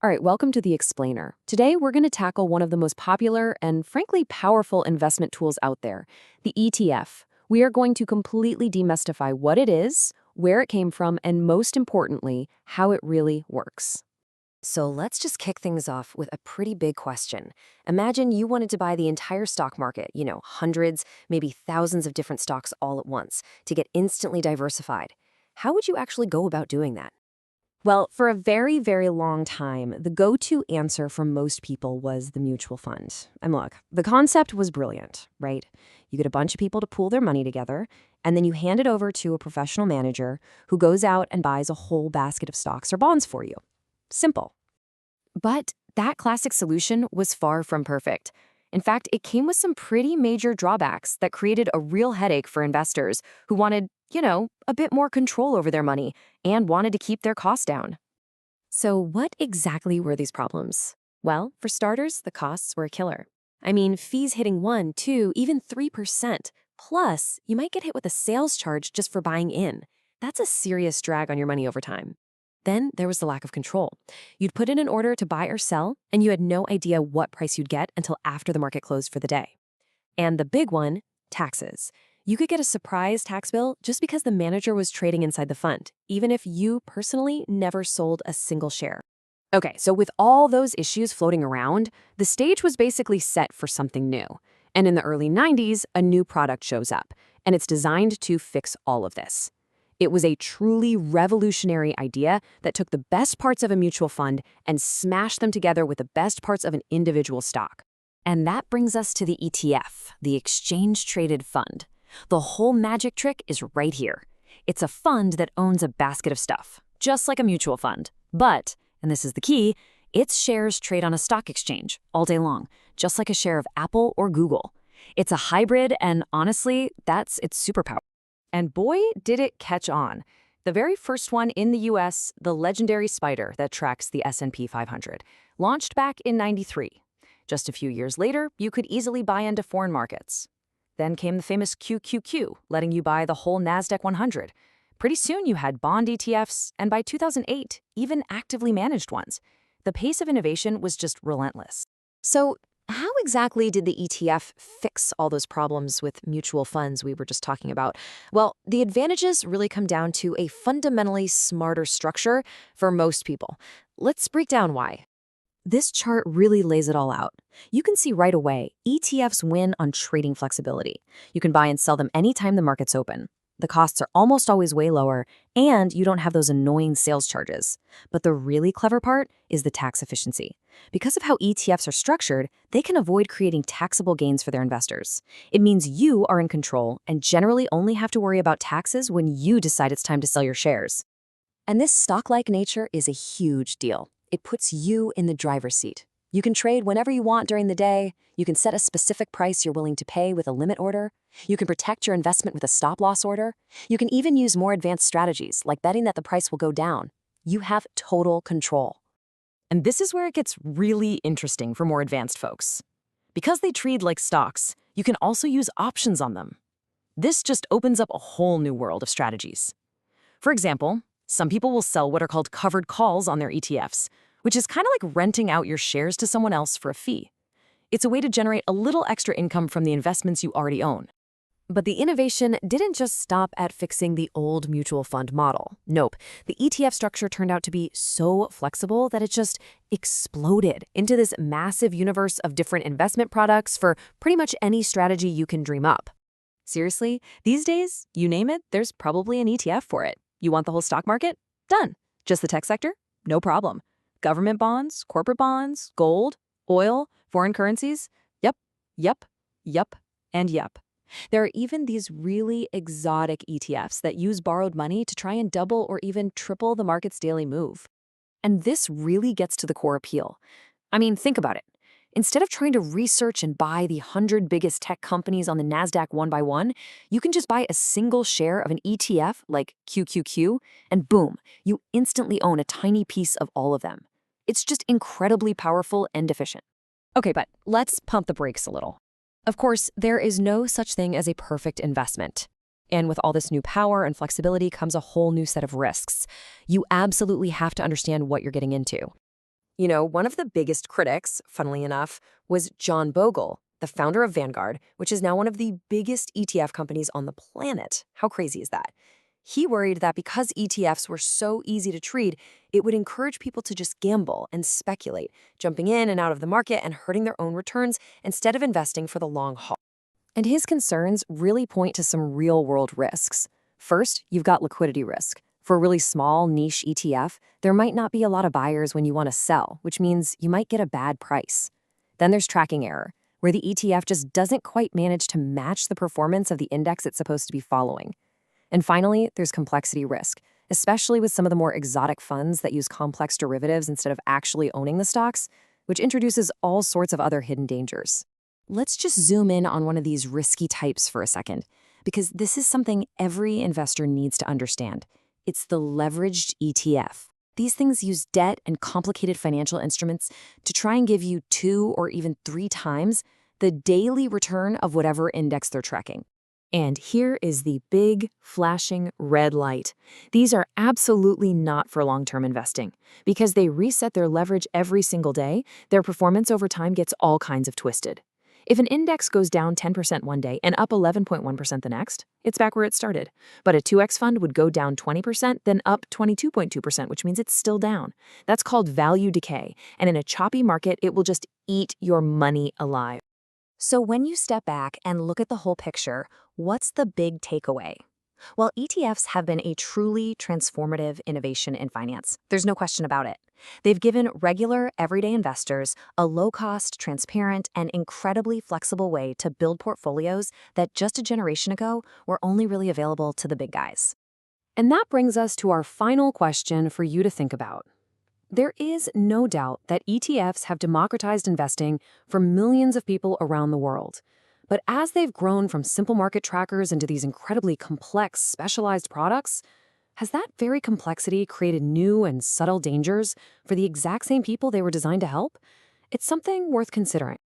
All right, welcome to The Explainer. Today, we're going to tackle one of the most popular and, frankly, powerful investment tools out there, the ETF. We are going to completely demystify what it is, where it came from, and most importantly, how it really works. So let's just kick things off with a pretty big question. Imagine you wanted to buy the entire stock market, hundreds, maybe thousands of different stocks all at once, to get instantly diversified. How would you actually go about doing that? Well, for a very, very long time, the go-to answer for most people was the mutual fund. And look, the concept was brilliant, right? You get a bunch of people to pool their money together, and then you hand it over to a professional manager who goes out and buys a whole basket of stocks or bonds for you. Simple. But that classic solution was far from perfect. In fact, it came with some pretty major drawbacks that created a real headache for investors who wanted, a bit more control over their money and wanted to keep their costs down. So what exactly were these problems? Well, for starters, the costs were a killer. I mean, fees hitting 1, 2, even 3%. Plus, you might get hit with a sales charge just for buying in. That's a serious drag on your money over time. Then there was the lack of control. You'd put in an order to buy or sell, and you had no idea what price you'd get until after the market closed for the day. And the big one, taxes. You could get a surprise tax bill just because the manager was trading inside the fund, even if you personally never sold a single share. Okay, so with all those issues floating around, the stage was basically set for something new. And in the early 90s, a new product shows up, and it's designed to fix all of this. It was a truly revolutionary idea that took the best parts of a mutual fund and smashed them together with the best parts of an individual stock. And that brings us to the ETF, the exchange-traded fund. The whole magic trick is right here. It's a fund that owns a basket of stuff, just like a mutual fund. But, and this is the key, its shares trade on a stock exchange all day long, just like a share of Apple or Google. It's a hybrid, and honestly, that's its superpower. And boy, did it catch on. The very first one in the US, the legendary SPDR that tracks the S&P 500, launched back in '93. Just a few years later, you could easily buy into foreign markets. Then came the famous QQQ, letting you buy the whole NASDAQ 100. Pretty soon you had bond ETFs, and by 2008, even actively managed ones. The pace of innovation was just relentless. So, how exactly did the ETF fix all those problems with mutual funds we were just talking about? Well, the advantages really come down to a fundamentally smarter structure for most people. Let's break down why. This chart really lays it all out. You can see right away, ETFs win on trading flexibility. You can buy and sell them anytime the market's open. The costs are almost always way lower, and you don't have those annoying sales charges. But the really clever part is the tax efficiency. Because of how ETFs are structured, they can avoid creating taxable gains for their investors. It means you are in control and generally only have to worry about taxes when you decide it's time to sell your shares. And this stock-like nature is a huge deal. It puts you in the driver's seat. You can trade whenever you want during the day. You can set a specific price you're willing to pay with a limit order. You can protect your investment with a stop-loss order. You can even use more advanced strategies, like betting that the price will go down. You have total control. And this is where it gets really interesting for more advanced folks. Because they trade like stocks, you can also use options on them. This just opens up a whole new world of strategies. For example, some people will sell what are called covered calls on their ETFs, which is kind of like renting out your shares to someone else for a fee. It's a way to generate a little extra income from the investments you already own. But the innovation didn't just stop at fixing the old mutual fund model. Nope, the ETF structure turned out to be so flexible that it just exploded into this massive universe of different investment products for pretty much any strategy you can dream up. Seriously, these days, you name it, there's probably an ETF for it. You want the whole stock market? Done. Just the tech sector? No problem. Government bonds, corporate bonds, gold, oil, foreign currencies? Yep, and yep. There are even these really exotic ETFs that use borrowed money to try and double or even triple the market's daily move. And this really gets to the core appeal. I mean, think about it. Instead of trying to research and buy the 100 biggest tech companies on the NASDAQ one by one, you can just buy a single share of an ETF like QQQ, and boom, you instantly own a tiny piece of all of them. It's just incredibly powerful and efficient. Okay, but let's pump the brakes a little. Of course, there is no such thing as a perfect investment. And with all this new power and flexibility comes a whole new set of risks. You absolutely have to understand what you're getting into. One of the biggest critics, funnily enough, was John Bogle, the founder of Vanguard, which is now one of the biggest ETF companies on the planet. How crazy is that? He worried that because ETFs were so easy to trade, it would encourage people to just gamble and speculate, jumping in and out of the market and hurting their own returns instead of investing for the long haul. And his concerns really point to some real-world risks. First, you've got liquidity risk. For a really small, niche ETF, there might not be a lot of buyers when you want to sell, which means you might get a bad price. Then there's tracking error, where the ETF just doesn't quite manage to match the performance of the index it's supposed to be following. And finally, there's complexity risk, especially with some of the more exotic funds that use complex derivatives instead of actually owning the stocks, which introduces all sorts of other hidden dangers. Let's just zoom in on one of these risky types for a second, because this is something every investor needs to understand. It's the leveraged ETF. These things use debt and complicated financial instruments to try and give you 2 or even 3 times the daily return of whatever index they're tracking. And here is the big, flashing red light. These are absolutely not for long-term investing. Because they reset their leverage every single day, their performance over time gets all kinds of twisted. If an index goes down 10% one day and up 11.1% the next, it's back where it started. But a 2x fund would go down 20%, then up 22.2%, which means it's still down. That's called value decay, and in a choppy market, it will just eat your money alive. So when you step back and look at the whole picture, what's the big takeaway? Well, ETFs have been a truly transformative innovation in finance. There's no question about it. They've given regular, everyday investors a low-cost, transparent, and incredibly flexible way to build portfolios that just a generation ago were only really available to the big guys. And that brings us to our final question for you to think about. There is no doubt that ETFs have democratized investing for millions of people around the world. But as they've grown from simple market trackers into these incredibly complex, specialized products, has that very complexity created new and subtle dangers for the exact same people they were designed to help? It's something worth considering.